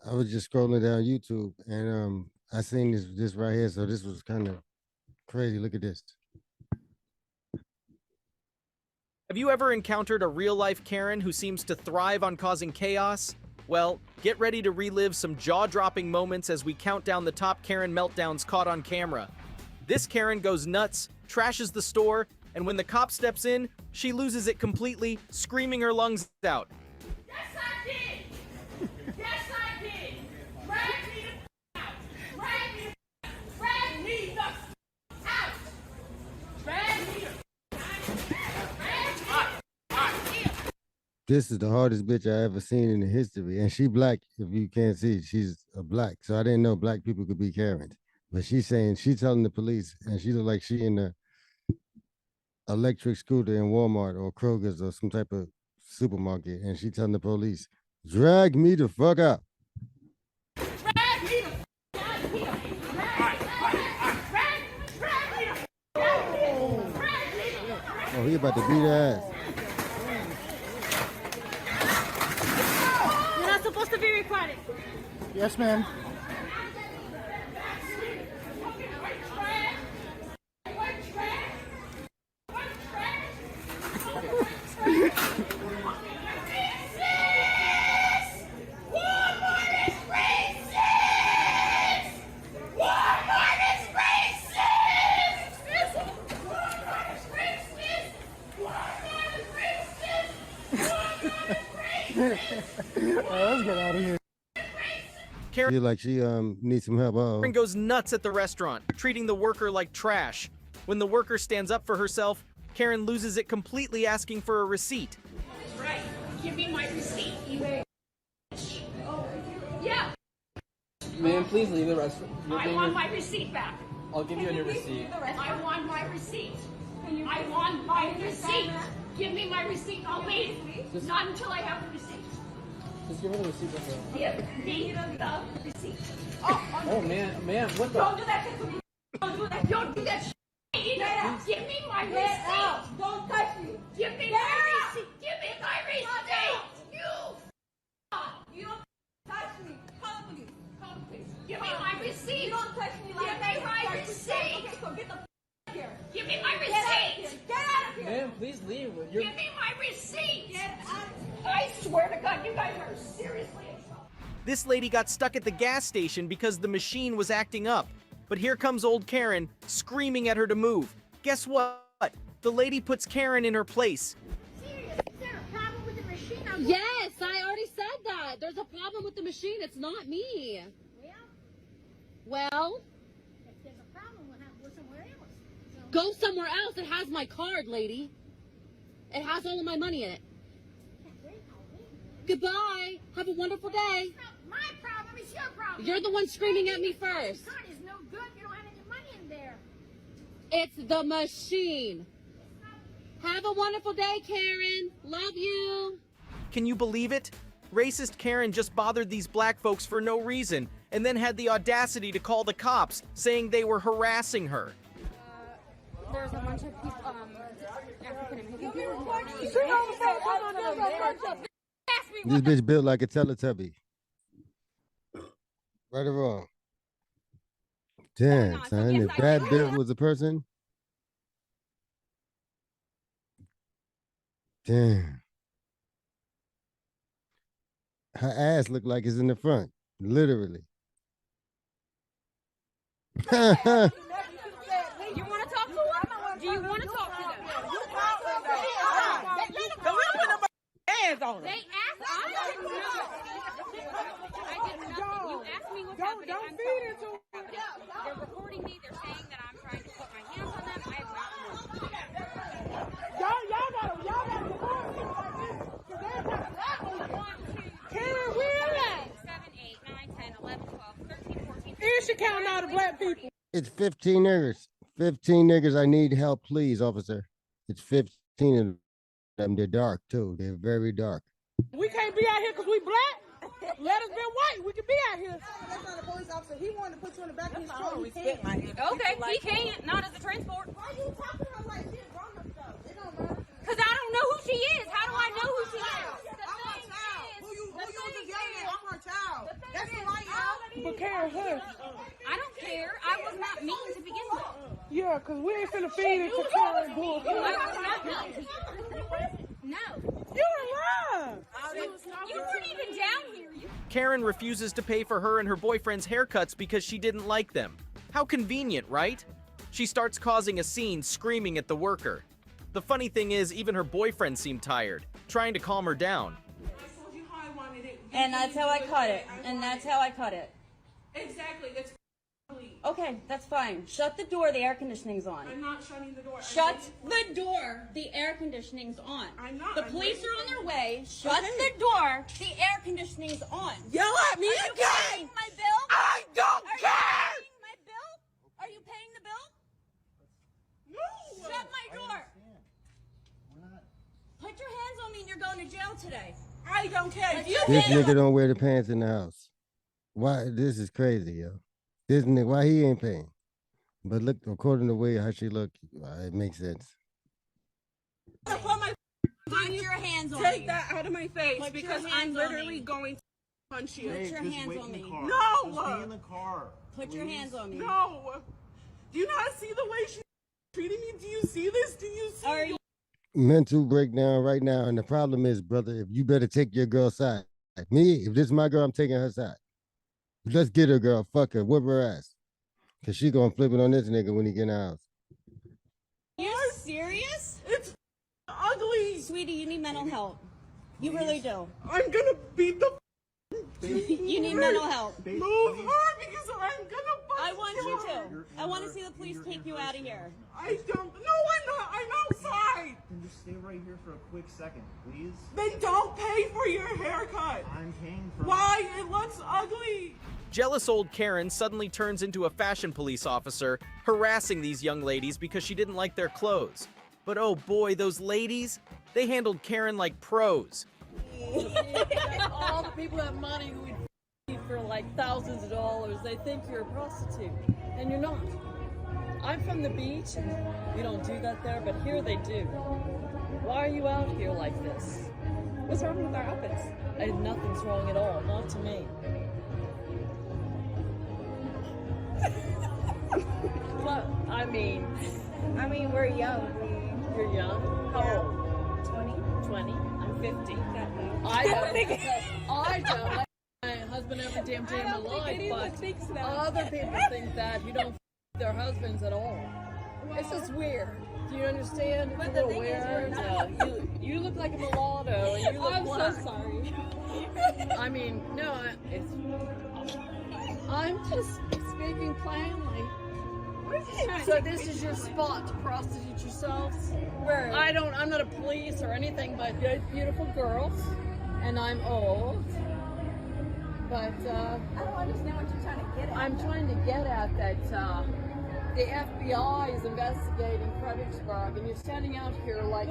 I was just scrolling down YouTube and I seen this right here. So this was kind of crazy. Look at this. Have you ever encountered a real-life Karen who seems to thrive on causing chaos? Well, get ready to relive some jaw-dropping moments as we count down the top Karen meltdowns caught on camera. This Karen goes nuts, trashes the store, and when the cop steps in, she loses it completely, screaming her lungs out. Yes, I did! Yes, I did! Drag me the out! Drag me the out! Drag me This is the hardest bitch I ever seen in the history. And she black, if you can't see, she's a black. So I didn't know black people could be Karens. But she's saying, she's telling the police, and she look like she in the electric scooter in Walmart or Kroger's or some type of supermarket. And she telling the police, drag me the fuck out. Drag me the out of here! Oh, he about to beat her ass. You're not supposed to be recording. Yes, ma'am. Let's get out of here. Feel like she needs some help. Karen goes nuts at the restaurant, treating the worker like trash. When the worker stands up for herself, Karen loses it completely, asking for a receipt. Right. Give me my receipt. Yeah. Ma'am, please leave the restaurant. I want my receipt back. I'll give you a new receipt. I want my receipt. I want my receipt. Give me my receipt. I'll leave. Not until I have the receipt. Just give her the receipt. Give me the receipt. Oh, man, what the? Don't do that to me. Don't do that. Don't do that shit. Give me my receipt. Don't touch me. Give me my receipt. Give me my receipt. You don't touch me. Call the police. Call the police. Give me my receipt. You don't touch me like that. Give me my receipt. Okay, so get the here. Give me my receipt. Get out of here. Ma'am, please leave. Give me my receipt. Get out. I swear to God, you guys are seriously in trouble. This lady got stuck at the gas station because the machine was acting up. But here comes old Karen, screaming at her to move. Guess what? The lady puts Karen in her place. Serious? Is there a problem with the machine? Yes, I already said that. There's a problem with the machine. It's not me. Well, If there's a problem, we'll have to go somewhere else. So, go somewhere else. It has my card, lady. It has all of my money in it. can't wait. I'll wait. Goodbye. Have a wonderful day. It's not my problem. It's your problem. You're the one screaming at me first. The card is no good. You don't have any money in there. It's the machine. Have a wonderful day, Karen. Love you. Can you believe it? Racist Karen just bothered these black folks for no reason and then had the audacity to call the cops, saying they were harassing her. There's a bunch of people, African American people. This bitch built like a Teletubby. Right or wrong? Damn, son. If Brad Pitt was a person. Damn. Her ass looked like it's in the front. Literally. You want to talk to them? Do you want to talk to them? Hands on They asked. I didn't know. I did nothing. You asked me what's happening. Don't I'm feed it telling you what's happening. They're recording me. They're saying that I'm trying to put my hands on them. I have not moved. Y'all gotta record me like this. 'Cause they're not 1, 2, 3, Karen, 4, where 5, at? 6, 7, 8, 9, 10, 11, 12, 13, 14, And she counting all the black people. It's 15 niggers. 15 niggers. I need help, please, officer. It's 15 of them. They're dark, too. They're very dark. We can't be out here because we black. Let us be white. We can be out here. That's not a police officer. He wanted to put you in the back of his truck. He Okay, he can't. Not as a transport. Why are you talking to her like she's grown up though? It don't matter. Because I don't know who she is. How do I know who she is? I'm her child. Who you just yelling at? I'm her child. That's the lie, y'all. But Karen, hush. I don't care. I was not mean to begin with. Yeah, because we ain't finna feed into Karen bullshit. I was not mean. No. You were lying. You weren't even down here. Karen refuses to pay for her and her boyfriend's haircuts because she didn't like them. How convenient, right? She starts causing a scene, screaming at the worker. The funny thing is, even her boyfriend seemed tired, trying to calm her down. And that's how I cut it. And that's how I cut it. Exactly. That's Okay, that's fine. Shut the door. The air conditioning's on. I'm not shutting the door. Shut the door. The air conditioning's on. I'm not. The police are on their way. Shut the door. The air conditioning's on. Yell at me Are you again. paying my bill? I don't Are care. you paying my bill? Are you paying the bill? No. Shut my door. Put your hands on me and you're going to jail today. I don't care. Put your This hands nigga don't wear the pants in the house. Why? This is crazy, yo. This nigga, why he ain't paying? But look, according to the way how she look, it makes sense. Put my Put your hands on take me. that out of my face Put your because I'm hands on literally me. going to punch you. Put your hands on me. No. Put your hands on me. No. Do you not see the way she's treating me? Do you see this? Do you see? Are you Mental breakdown right now, and the problem is, brother, if you better take your girl's side. Like me, if this is my girl, I'm taking her side. Let's get her, girl. Fuck her. Whip her ass. Cause she gonna flip it on this nigga when he get in the house. you serious? It's ugly. Sweetie, you need mental help. You really do. I'm gonna beat the You need mental help. move her because I'm gonna bust I want you to. I want to see the police take you out of here. I don't. No, I'm not. I'm outside. Then just stay right here for a quick second, please. Then don't pay for your haircut. I'm paying for Why? It looks ugly. Jealous old Karen suddenly turns into a fashion police officer, harassing these young ladies because she didn't like their clothes. But oh boy, those ladies, they handled Karen like pros. All the people have money who would you for like thousands of dollars. They think you're a prostitute, and you're not. I'm from the beach, and we don't do that there, but here they do. Why are you out here like this? What's wrong with our outfits? Nothing's wrong at all, not to me. But I mean, we're young. you're young. How old? 20. I'm 50. I don't. My husband every damn day of my life, but other people think that you don't their husbands at all. It's just weird. Do you understand? It's a little weird. You look like a mulatto, and you look black. I'm so sorry. I mean, no, I'm just speaking plainly. So this is your spot to prostitute yourselves? Where? I'm not a police or anything, but you're beautiful girls, and I'm old. But I don't understand what you're trying to get at. I'm trying to get at that the FBI is investigating Fredericksburg, and you're standing out here like.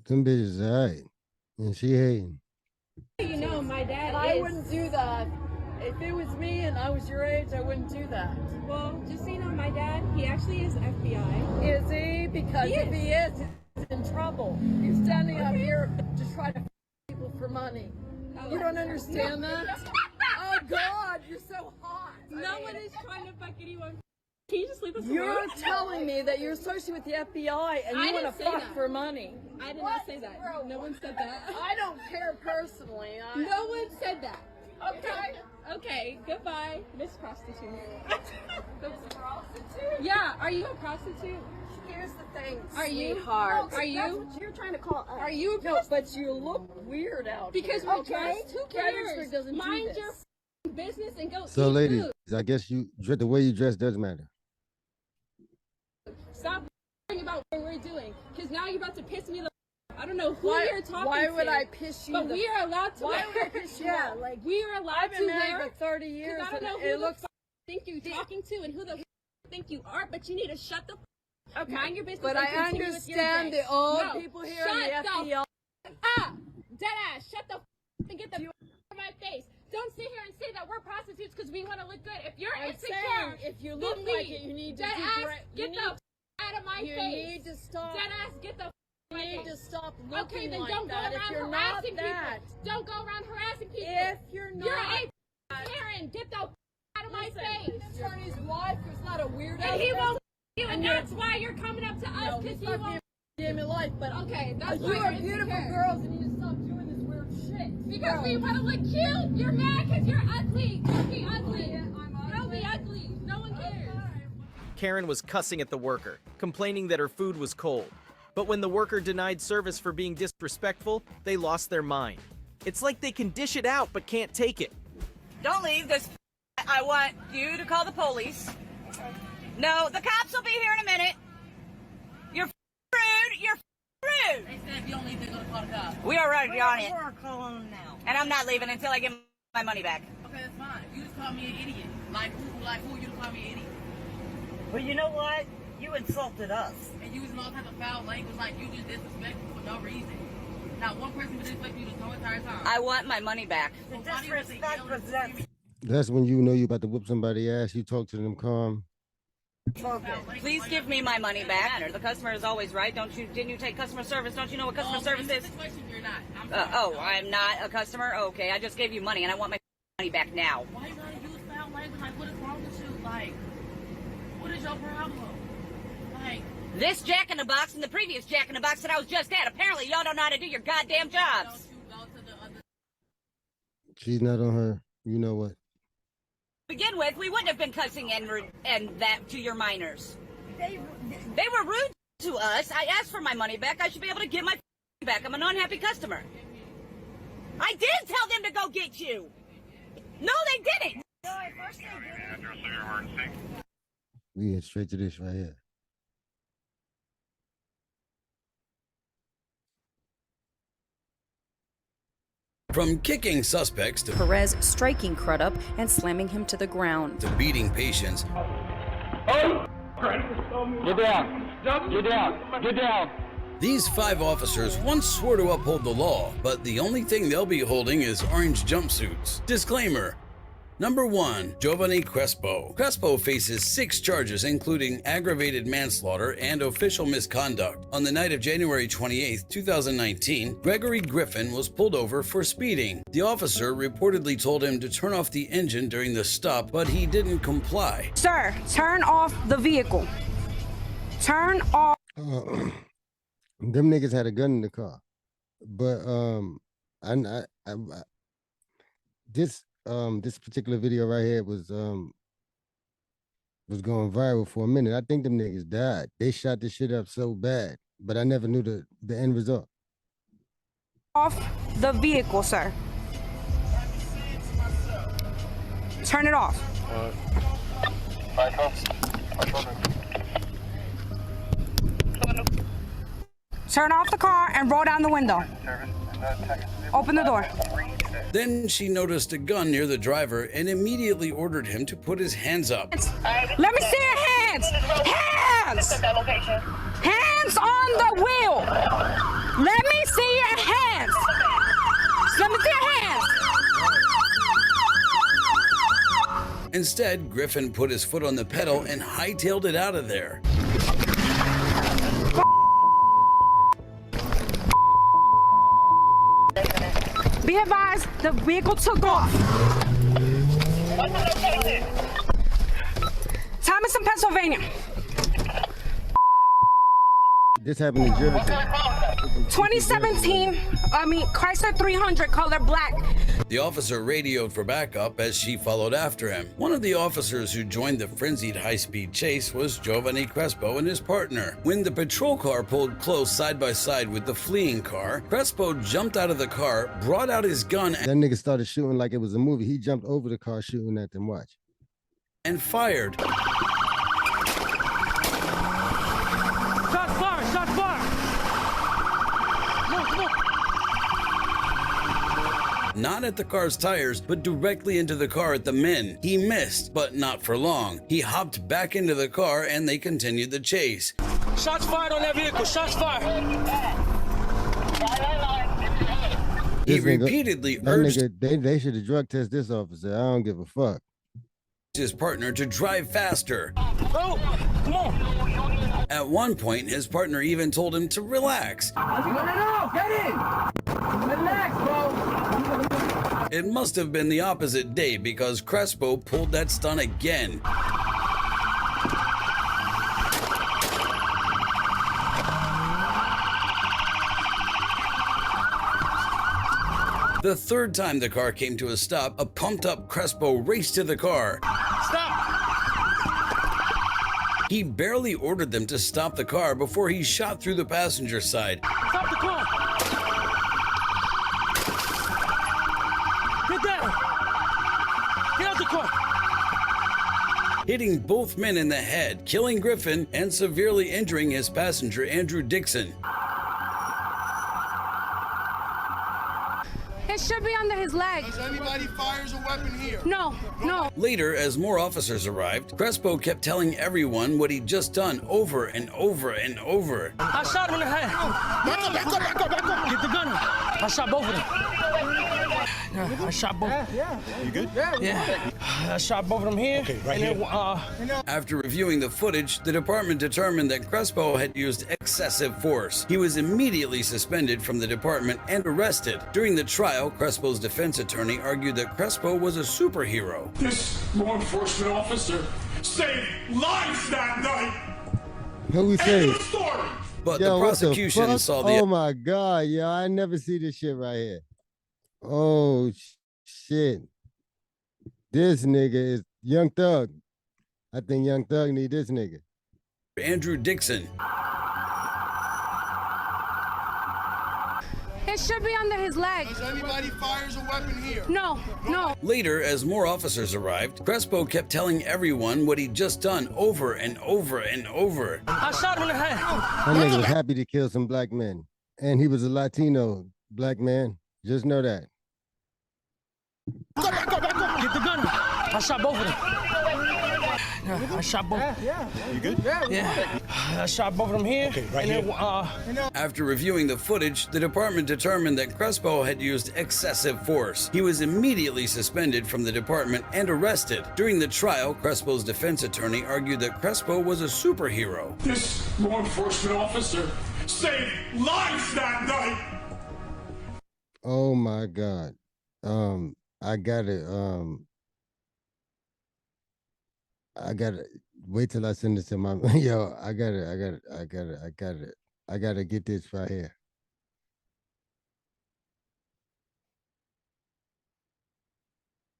Them bitches alright. And she hating. You know, my dad I wouldn't do that. If it was me and I was your age, I wouldn't do that. Well, just so you know, my dad, he actually is FBI. Is he? Because if he is, he's in trouble. You're standing out here to try to f people for money. You don't understand that? Oh God, you're so hot. No one is trying to fuck anyone. Can you just leave us alone? You're telling me that you're associated with the FBI and you want to fuck for money. I did not say that. No one said that. I don't care personally. No one said that. Okay. Okay. Goodbye, Miss Prostitute. Prostitute? Yeah. Are you a prostitute? Here's the thing, Are you? sweetheart. Are you? That's what you're trying to call us. Are you a No, prostitute? but you look weird out Because here. we're dressed. Who Fredericksburg cares? doesn't do Mind this. your business and go So eat ladies, food. I guess the way you dress does matter. Stop about what we're doing, because now you're about to piss me the. I don't know who Why- you're talking to. why would I piss you But the- we are allowed to. Why wear. would I piss you Yeah, off? like we are allowed I've to been married wear. for 30 years. I don't know and who it the looks. think you're talking to and who the think you are, but you need to shut the. Okay. Mind your business. But and I continue with your understand day. the old No, people here shut in the FBI. Deadass, shut the and get the from my face. Don't sit here and say that we're prostitutes because we want to look good. If you're I'm insecure, saying, if you look then like leave. it, you need to Deadass, you get need, the out of my you face. need to stop. Deadass, get the need to stop looking Okay, then like don't go that. around If you're harassing not that, people. Don't go around harassing people. if you're not, You're a Karen. Get the out of my face. attorney's wife is not a weirdo. And he won't you, and And you're- that's why you're coming up to us because he won't. Damn your life, but Okay, that's you why are you're beautiful insecure. girls and you need to stop doing this weird shit. Because we want to look cute. You're mad because you're ugly. Don't be ugly. Don't be ugly. No one cares. Karen was cussing at the worker, complaining that her food was cold. But when the worker denied service for being disrespectful, they lost their mind. It's like they can dish it out but can't take it. Don't leave. I want you to call the police. No, the cops will be here in a minute. You're rude. You're rude. They said if you don't leave, they're gonna call the cops. We are already on it. We're calling them now. And I'm not leaving until I get my money back. Okay, that's fine. You just call me an idiot. Like who you to call me an idiot? But you know what? You insulted us. And using all type of foul language like you just disrespectful for no reason. Not one person would disrespect you this whole entire time. I want my money back. The disrespect was that That's when you know you about to whoop somebody's ass. You talk to them calm. focus. Please give me my money back. The customer is always right. Didn't you take customer service? Don't you know what customer service in this is? situation, you're not. I'm sorry. I'm not a customer? Okay, I just gave you money and I want my money back now. Why you gotta use foul language? Like, what is wrong with you? Like, what is your problem? Like, This Jack in the Box and the previous Jack in the Box that I was just at. Apparently y'all don't know how to do your goddamn don't jobs. you go to the other She's not on her. You know what? To begin with, we wouldn't have been cussing and that to your minors. They were rude to us. I asked for my money back. I should be able to get my back. I'm an unhappy customer. I did tell them to go get you. No, they didn't. We get straight to this right here. From kicking suspects to Perez striking Crudup and slamming him to the ground. beating patients. Get down. Get down. Get down. These 5 officers once swore to uphold the law, but the only thing they'll be holding is orange jumpsuits. Disclaimer. Number 1, Giovanni Crespo. Crespo faces 6 charges, including aggravated manslaughter and official misconduct. On the night of January 28, 2019, Gregory Griffin was pulled over for speeding. The officer reportedly told him to turn off the engine during the stop, but he didn't comply. Sir, turn off the vehicle. Turn off. Them niggas had a gun in the car, but this particular video right here was going viral for a minute. I think them niggas died. They shot this shit up so bad, but I never knew the end result. Off the vehicle, sir. Turn it off. Turn off the car and roll down the window. Open the door. Then she noticed a gun near the driver and immediately ordered him to put his hands up. Let me see your hands. Hands. Hands on the wheel. Let me see your hands. Let me see your hands. Instead, Griffin put his foot on the pedal and hightailed it out of there. Be advised, the vehicle took off. Thomason, Pennsylvania. This happened in Jersey. 2017, Chrysler 300, color black. The officer radioed for backup as she followed after him. One of the officers who joined the frenzied high-speed chase was Giovanni Crespo and his partner. When the patrol car pulled close side by side with the fleeing car, Crespo jumped out of the car, brought out his gun, That nigga started shooting like it was a movie. He jumped over the car shooting at them. Watch. and fired. Shots fired, shots fired. Move. Not at the car's tires, but directly into the car at the men. He missed, but not for long. He hopped back into the car and they continued the chase. Shots fired on that vehicle, shots fired. He This nigga- repeatedly that urged nigga, they should have drug test this officer. I don't give a fuck. his partner to drive faster. Oh, come on. At one point, his partner even told him to relax. No, get in! Relax, bro! It must have been the opposite day because Crespo pulled that stunt again. The third time the car came to a stop, a pumped-up Crespo raced to the car. Stop! He barely ordered them to stop the car before he shot through the passenger side. Stop the car! Get down! Get out the car! Hitting both men in the head, killing Griffin, and severely injuring his passenger Andrew Dixon. It should be under his leg. Does anybody fires a weapon here? No, no. Later, as more officers arrived, Crespo kept telling everyone what he'd just done over and over and over. I shot him in the head. Back up, back up, back up, back up. Get the gun. I shot both of them. I shot both. Yeah. You good? Yeah. I shot both of them here. Okay, right and here. Then, After reviewing the footage, the department determined that Crespo had used excessive force. He was immediately suspended from the department and arrested. During the trial, Crespo's defense attorney argued that Crespo was a superhero. This law enforcement officer saved lives that night. Who we say? End of story. But Yo, the what prosecution fuck? saw the Oh my God, yo, I never see this shit right here. Oh shit. This nigga is Young Thug. I think Young Thug need this nigga. Andrew Dixon. It should be under his leg. Does anybody fires a weapon here? No, no. Later, as more officers arrived, Crespo kept telling everyone what he'd just done over and over and over. I shot him in the head. That nigga was happy to kill some black men. And he was a Latino black man. Just know that. Back up, back up. Get the gun. I shot both of them. I shot both. Yeah. You good? Yeah. I shot both of them here. Okay, right and here. Then, After reviewing the footage, the department determined that Crespo had used excessive force. He was immediately suspended from the department and arrested. During the trial, Crespo's defense attorney argued that Crespo was a superhero. This law enforcement officer saved lives that night. Oh my God. I gotta wait till I send this to my yo. I gotta get this right here.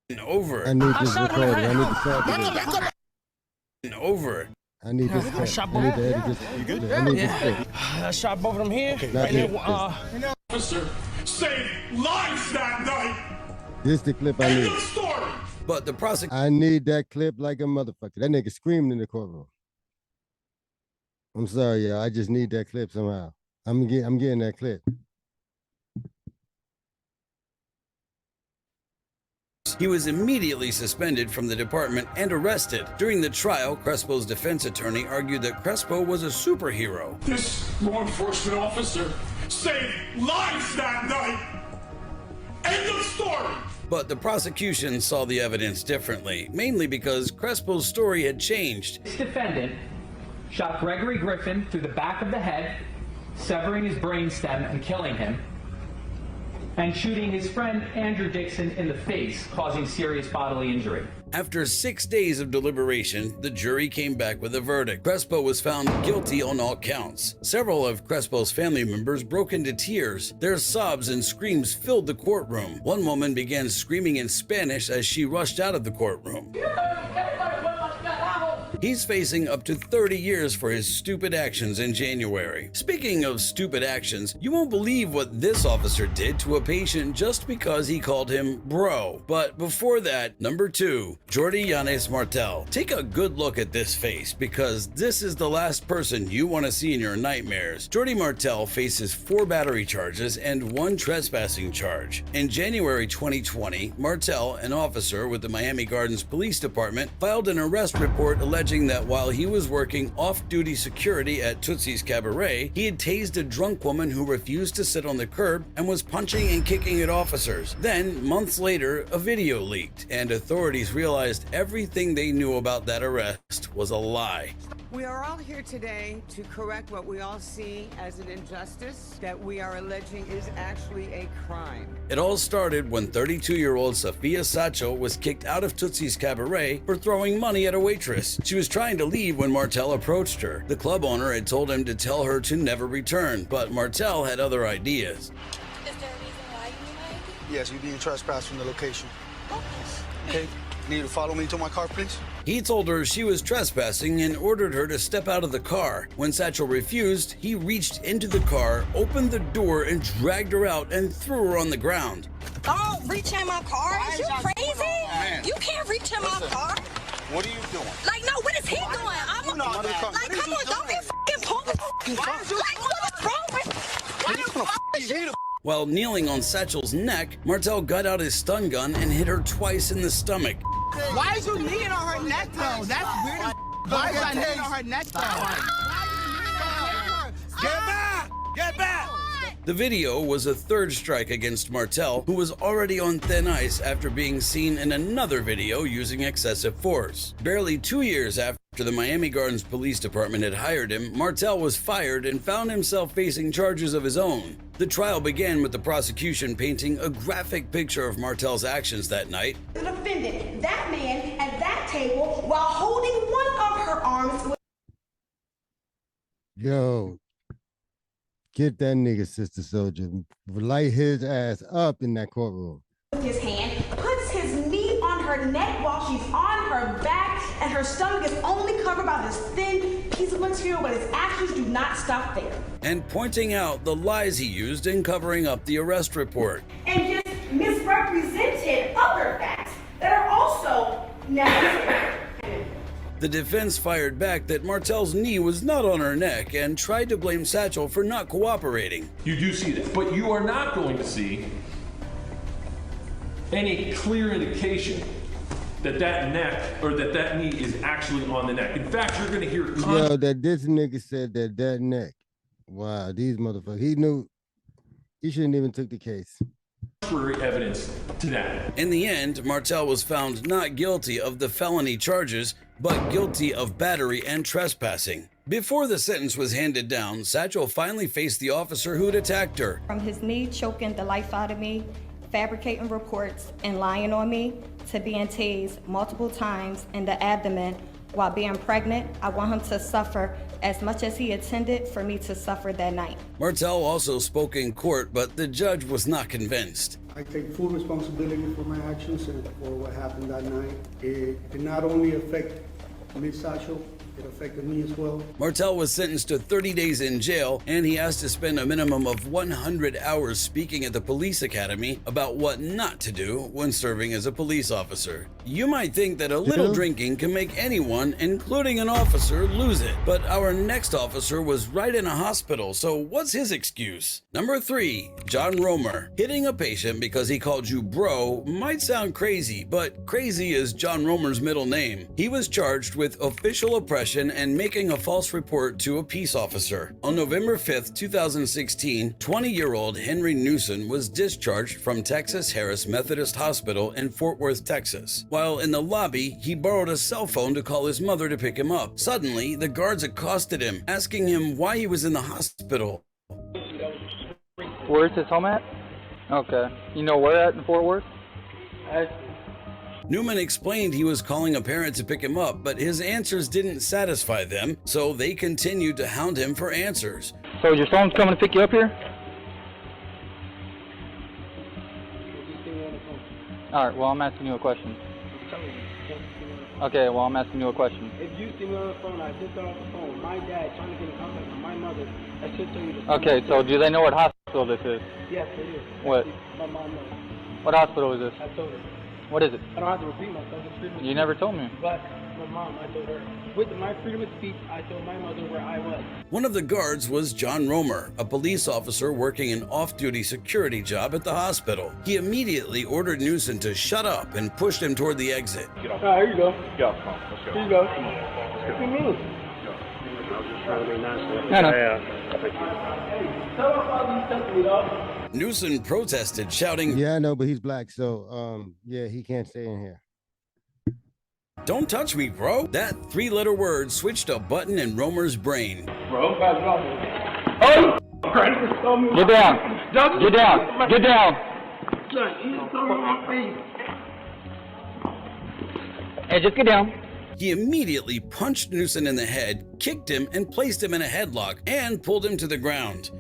And over. I need this recorded. I need to start And over. I need this. I shot I need both. to edit this. You good? I need this Yeah. clip. I shot both of them here. Okay, and right then, here. Officer saved lives that night. This the clip I End need. of story. But the prosecution I need that clip like a motherfucker. That nigga screaming in the courtroom. I'm sorry, y'all. I just need that clip somehow. I'm getting that clip. He was immediately suspended from the department and arrested. During the trial, Crespo's defense attorney argued that Crespo was a superhero. This law enforcement officer saved lives that night. End of story. But the prosecution saw the evidence differently, mainly because Crespo's story had changed. This defendant shot Gregory Griffin through the back of the head, severing his brainstem and killing him, and shooting his friend Andrew Dixon in the face, causing serious bodily injury. After 6 days of deliberation, the jury came back with a verdict. Crespo was found guilty on all counts. Several of Crespo's family members broke into tears. Their sobs and screams filled the courtroom. One woman began screaming in Spanish as she rushed out of the courtroom. He's facing up to 30 years for his stupid actions in January. Speaking of stupid actions, you won't believe what this officer did to a patient just because he called him bro. But before that, number 2, Jordi Yanes Martel. Take a good look at this face because this is the last person you want to see in your nightmares. Jordi Martel faces 4 battery charges and 1 trespassing charge. In January 2020, Martel, an officer with the Miami Gardens Police Department, filed an arrest report alleging that while he was working off-duty security at Tootsie's Cabaret, he had tased a drunk woman who refused to sit on the curb and was punching and kicking at officers. Then, months later, a video leaked, and authorities realized everything they knew about that arrest was a lie. We are all here today to correct what we all see as an injustice that we are alleging is actually a crime. It all started when 32-year-old Sophia Sacho was kicked out of Tootsie's Cabaret for throwing money at a waitress. She was trying to leave when Martel approached her. The club owner had told him to tell her to never return, but Martel had other ideas. Is there a reason why you might? Yes, you're being trespassed from the location. Okay, need you to follow me to my car, please? He told her she was trespassing and ordered her to step out of the car. When Satchel refused, he reached into the car, opened the door, and dragged her out and threw her on the ground. Don't reach in my car. Is you crazy? You can't reach in my car. What are you doing? Like, no, what is he doing? I'm a, like, come on, don't be fucking punk. Like, what's wrong with While kneeling on Satchel's neck, Martel got out his stun gun and hit her twice in the stomach. Why is you kneeing on her neck, though? That's weird. Why is I kneeing on her neck, though? Get back! Get back! The video was a third strike against Martel, who was already on thin ice after being seen in another video using excessive force. Barely 2 years after the Miami Gardens Police Department had hired him, Martel was fired and found himself facing charges of his own. The trial began with the prosecution painting a graphic picture of Martel's actions that night. The defendant, that man at that table, while holding one of her arms. Yo, get that nigga, Sister Soldier. Light his ass up in that courtroom. With his hand, puts his knee on her neck while she's on her back, and her stomach is only covered by this thin piece of material, but his actions do not stop there. And pointing out the lies he used in covering up the arrest report. And just misrepresented other facts that are also necessary. The defense fired back that Martel's knee was not on her neck and tried to blame Satchel for not cooperating. You do see that, but you are not going to see any clear indication that that neck or that knee is actually on the neck. In fact, you're going to hear yo, that this nigga said that neck. Wow, these motherfuckers. He knew he shouldn't even took the case. Contrary evidence to that. In the end, Martel was found not guilty of the felony charges, but guilty of battery and trespassing. Before the sentence was handed down, Satchel finally faced the officer who'd attacked her. From his knee choking the life out of me, fabricating reports, and lying on me, to being tased multiple times in the abdomen while being pregnant, I want him to suffer as much as he intended for me to suffer that night. Martel also spoke in court, but the judge was not convinced. I take full responsibility for my actions and for what happened that night. It did not only affect Ms. Satchel, it affected me as well. Martel was sentenced to 30 days in jail, and he has to spend a minimum of 100 hours speaking at the police academy about what not to do when serving as a police officer. You might think that a little drinking can make anyone, including an officer, lose it. But our next officer was right in a hospital, so what's his excuse? Number 3, John Romer. Hitting a patient because he called you bro might sound crazy, but crazy is John Romer's middle name. He was charged with official oppression and making a false report to a peace officer. On November 5th, 2016, 20-year-old Henry Newson was discharged from Texas Harris Methodist Hospital in Fort Worth, Texas. While in the lobby, he borrowed a cell phone to call his mother to pick him up. Suddenly, the guards accosted him, asking him why he was in the hospital. Where's his home at? Okay. You know where at in Fort Worth? Newman explained he was calling a parent to pick him up, but his answers didn't satisfy them, so they continued to hound him for answers. So your son's coming to pick you up here? Alright, well I'm asking you a question. Okay, well I'm asking you a question. If you see me on the phone, I just got off the phone with my dad trying to get in contact with my mother. I should tell you to Okay, so do they know what hospital this is? Yes, they do. What? My mom knows. What hospital is this? I told her. What is it? I don't have to repeat myself. It's freedom of You speech. never told me. But my mom, I told her. With my freedom of speech, I told my mother where I was. One of the guards was John Romer, a police officer working an off-duty security job at the hospital. He immediately ordered Newson to shut up and pushed him toward the exit. All right, here you go. Let's go. Here you go. What do you mean? Tell my father you sent me, dog. Newson protested, shouting, Yeah, I know, but he's black, so yeah, he can't stay in here. "Don't touch me, bro." That three-letter word switched a button in Romer's brain. Bro, oh! Get down. Get down. Get down. Hey, just get down. He immediately punched Newson in the head, kicked him, and placed him in a headlock, and pulled him to the ground.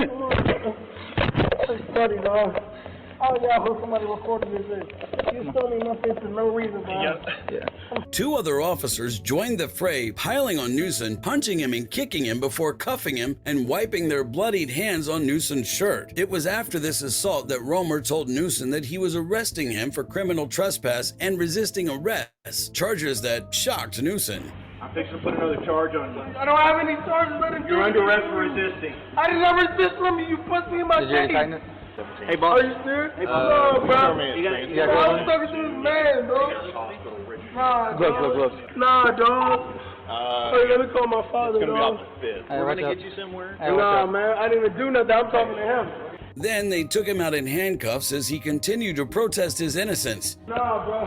Oh, yeah, I heard somebody recording this. You stole me nothing for no reason, bro. Yeah. Two other officers joined the fray, piling on Newson, punching him and kicking him before cuffing him and wiping their bloodied hands on Newson's shirt. It was after this assault that Romer told Newson that he was arresting him for criminal trespass and resisting arrest, charges that shocked Newson. I'm fixing to put another charge on you. I don't have any charges. Let him do it. You're under arrest for resisting. I did not resist. Let me. You punched me in my face. Hey, boss. Are you serious? Hey, boss. No, bro. I was talking to this man, bro. Nah, gloves. Nah, dog. Hey, let me call my father, dog. We're gonna get you somewhere. Nah, man. I didn't even do nothing. I'm talking to him. Then they took him out in handcuffs as he continued to protest his innocence. Nah, bro.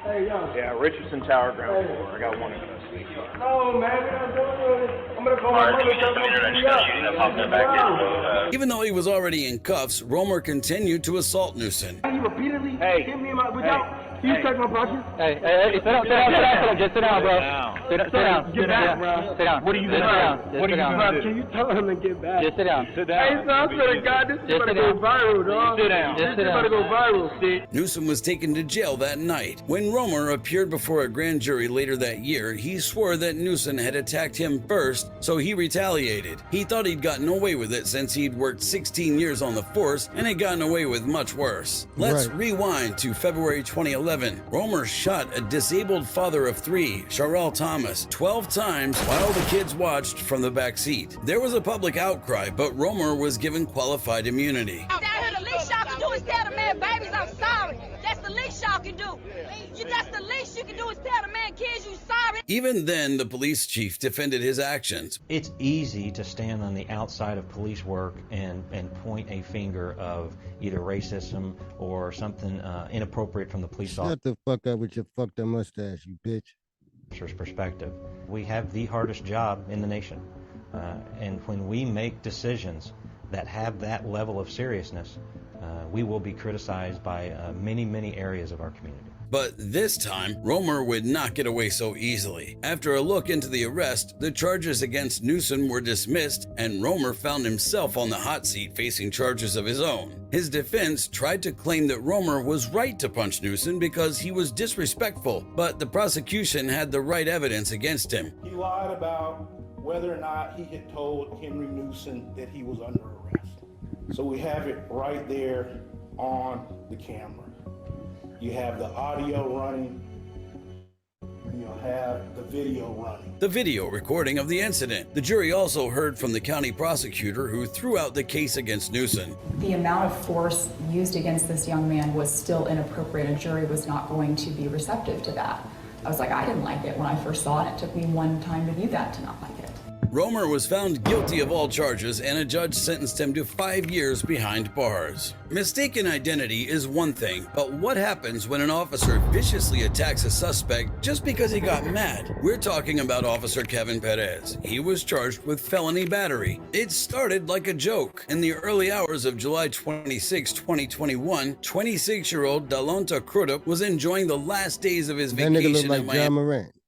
Hey, yo. Yeah, Richardson Tower, ground floor. I got one in custody. No, man. We're not doing it. I'm gonna call my mother. Even though he was already in cuffs, Romer continued to assault Newson. He repeatedly hit me in my without. You check my pocket. Hey, sit down. Just sit down, bro. Sit down. Get back, bro. Sit down. What are you doing? What are you doing? Can you tell him to get back? Just sit down. Sit down. Hey, son, I swear to God, this is about to go viral, dog. Sit down. This is about to go viral. Newsom was taken to jail that night. When Romer appeared before a grand jury later that year, he swore that Newsom had attacked him first, so he retaliated. He thought he'd gotten away with it since he'd worked 16 years on the force and had gotten away with much worse. Let's rewind to February 2011. Romer shot a disabled father of 3, Sharrell Thomas, 12 times while the kids watched from the back seat. There was a public outcry, but Romer was given qualified immunity. Down here, the least y'all can do is tell the man, babies, I'm sorry. That's the least y'all can do. That's the least you can do is tell the man, kids, you sorry. Even then, the police chief defended his actions. It's easy to stand on the outside of police work and point a finger of either racism or something inappropriate from the police officer. Shut the fuck up with your fucked up mustache, you bitch. Perspective. We have the hardest job in the nation. And when we make decisions that have that level of seriousness, we will be criticized by many, many areas of our community. But this time, Romer would not get away so easily. After a look into the arrest, the charges against Newsom were dismissed, and Romer found himself on the hot seat facing charges of his own. His defense tried to claim that Romer was right to punch Newsom because he was disrespectful, but the prosecution had the right evidence against him. He lied about whether or not he had told Henry Newsom that he was under arrest. So we have it right there on the camera. You have the audio running, you'll have the video running. The video recording of the incident. The jury also heard from the county prosecutor who threw out the case against Newsom. The amount of force used against this young man was still inappropriate. A jury was not going to be receptive to that. I was like, I didn't like it when I first saw it. It took me one time to view that to not like it. Romer was found guilty of all charges, and a judge sentenced him to 5 years behind bars. Mistaken identity is one thing, but what happens when an officer viciously attacks a suspect just because he got mad? We're talking about Officer Kevin Perez. He was charged with felony battery. It started like a joke. In the early hours of July 26, 2021, 26-year-old Dalonta Crudup was enjoying the last days of his vacation at Miami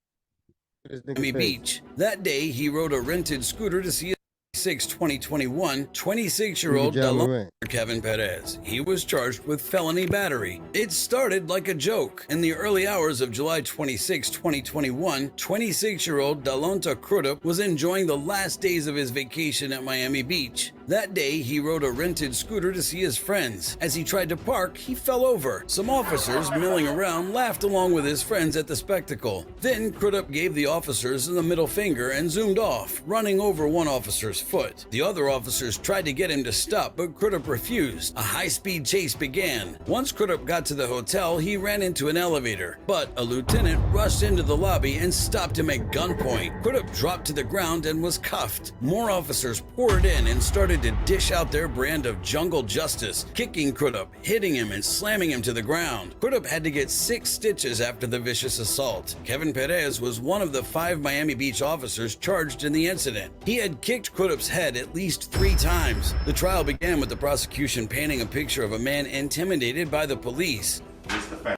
Beach. That day, he rode a rented scooter to see 2021, 26-year-old Dalonta Kevin Perez. He was charged with felony battery. It started like a joke. In the early hours of July 26, 2021, 26-year-old Dalonta Crudup was enjoying the last days of his vacation at Miami Beach. That day, he rode a rented scooter to see his friends. As he tried to park, he fell over. Some officers milling around laughed along with his friends at the spectacle. Then Crudup gave the officers the middle finger and zoomed off, running over one officer's foot. The other officers tried to get him to stop, but Crudup refused. A high-speed chase began. Once Crudup got to the hotel, he ran into an elevator, but a lieutenant rushed into the lobby and stopped him at gunpoint. Crudup dropped to the ground and was cuffed. More officers poured in and started started to dish out their brand of jungle justice, kicking Crudup, hitting him, and slamming him to the ground. Crudup had to get 6 stitches after the vicious assault. Kevin Perez was one of the 5 Miami Beach officers charged in the incident. He had kicked Crudup's head at least 3 times. The trial began with the prosecution painting a picture of a man intimidated by the police.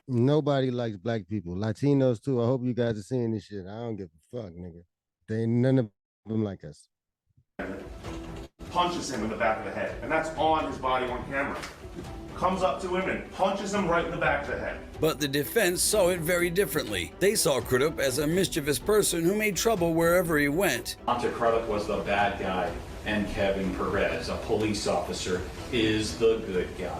Nobody likes black people. Latinos too. I hope you guys are seeing this shit. I don't give a fuck, nigga. They ain't none of them like us. Punches him in the back of the head, and that's on his body on camera. Comes up to him and punches him right in the back of the head. But the defense saw it very differently. They saw Crudup as a mischievous person who made trouble wherever he went. Monte Crudup was the bad guy, and Kevin Perez, a police officer, is the good guy.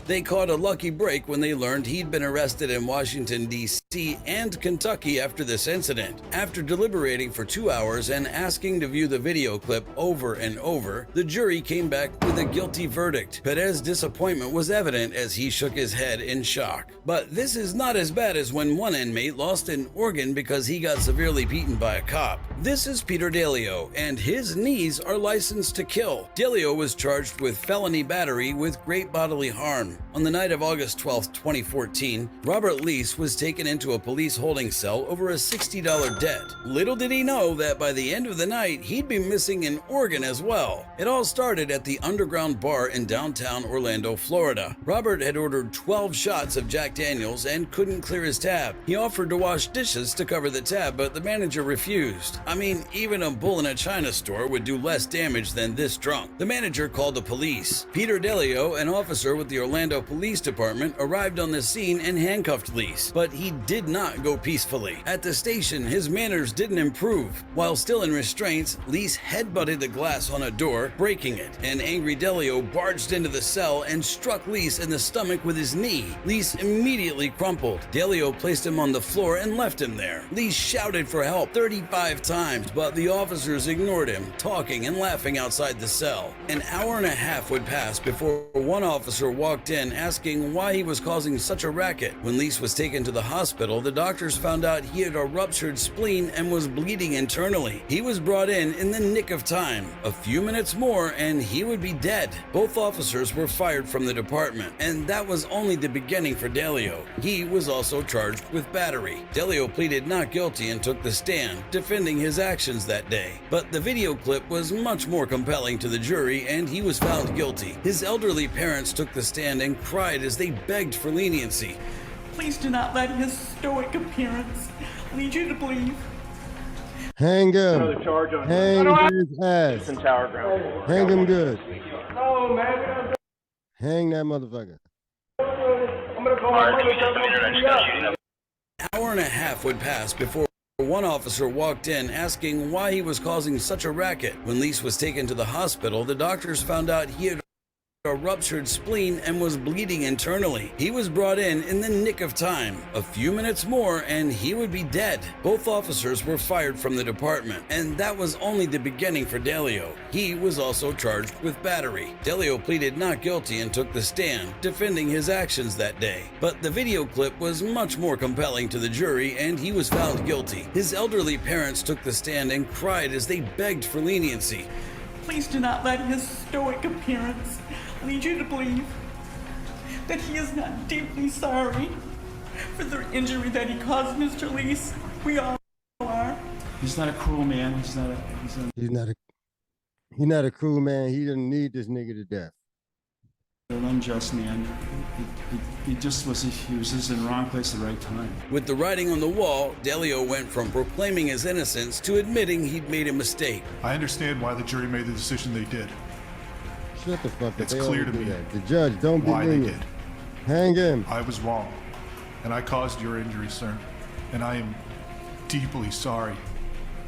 They caught a lucky break when they learned he'd been arrested in Washington, D.C. and Kentucky after this incident. After deliberating for 2 hours and asking to view the video clip over and over, the jury came back with a guilty verdict. Perez's disappointment was evident as he shook his head in shock. But this is not as bad as when one inmate lost an organ because he got severely beaten by a cop. This is Peter Delio, and his knees are licensed to kill. Delio was charged with felony battery with great bodily harm. On the night of August 12, 2014, Robert Lease was taken into a police holding cell over a $60 debt. Little did he know that by the end of the night, he'd be missing an organ as well. It all started at the Underground Bar in downtown Orlando, Florida. Robert had ordered 12 shots of Jack Daniels and couldn't clear his tab. He offered to wash dishes to cover the tab, but the manager refused. I mean, even a bull in a china store would do less damage than this drunk. The manager called the police. Peter Delio, an officer with the Orlando Police Department, arrived on the scene and handcuffed Lease, but he did not go peacefully. At the station, his manners didn't improve. While still in restraints, Lease headbutted the glass on a door, breaking it. An angry Delio barged into the cell and struck Lease in the stomach with his knee. Lease immediately crumpled. Delio placed him on the floor and left him there. Lease shouted for help 35 times, but the officers ignored him, talking and laughing outside the cell. An hour and a half would pass before one officer walked in asking why he was causing such a racket. When Lease was taken to the hospital, the doctors found out he had a ruptured spleen and was bleeding internally. He was brought in the nick of time. A few minutes more and he would be dead. Both officers were fired from the department, and that was only the beginning for Delio. He was also charged with battery. Delio pleaded not guilty and took the stand, defending his actions that day. But the video clip was much more compelling to the jury, and he was found guilty. His elderly parents took the stand and cried as they begged for leniency. Please do not let his stoic appearance lead you to believe. Hang him. Another charge on Hang his ass. Tower ground floor. Hang him good. No, man. Hang that motherfucker. I'm gonna call my mother. An hour and a half would pass before one officer walked in asking why he was causing such a racket. When Lease was taken to the hospital, the doctors found out he had a ruptured spleen and was bleeding internally. He was brought in the nick of time. A few minutes more and he would be dead. Both officers were fired from the department, and that was only the beginning for Delio. He was also charged with battery. Delio pleaded not guilty and took the stand, defending his actions that day. But the video clip was much more compelling to the jury, and he was found guilty. His elderly parents took the stand and cried as they begged for leniency. Please do not let his stoic appearance lead you to believe that he is not deeply sorry for the injury that he caused Mr. Lease. We all are. He's not a cruel man. He's not a cruel man. He didn't need this nigga to death. An unjust man. He just was just in the wrong place at the right time. With the writing on the wall, Delio went from proclaiming his innocence to admitting he'd made a mistake. I understand why the jury made the decision they did. Shut the fuck up. It's clear to me that. The judge, don't be why they lenient. did. Hang him. I was wrong, and I caused your injury, sir. And I am deeply sorry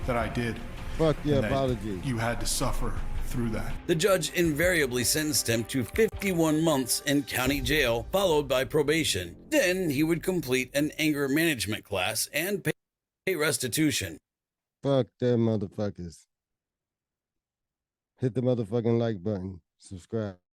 that I did. Fuck your and that apology. You had to suffer through that. The judge invariably sentenced him to 51 months in county jail, followed by probation. Then he would complete an anger management class and pay restitution. Fuck them motherfuckers. Hit the motherfucking like button. Subscribe.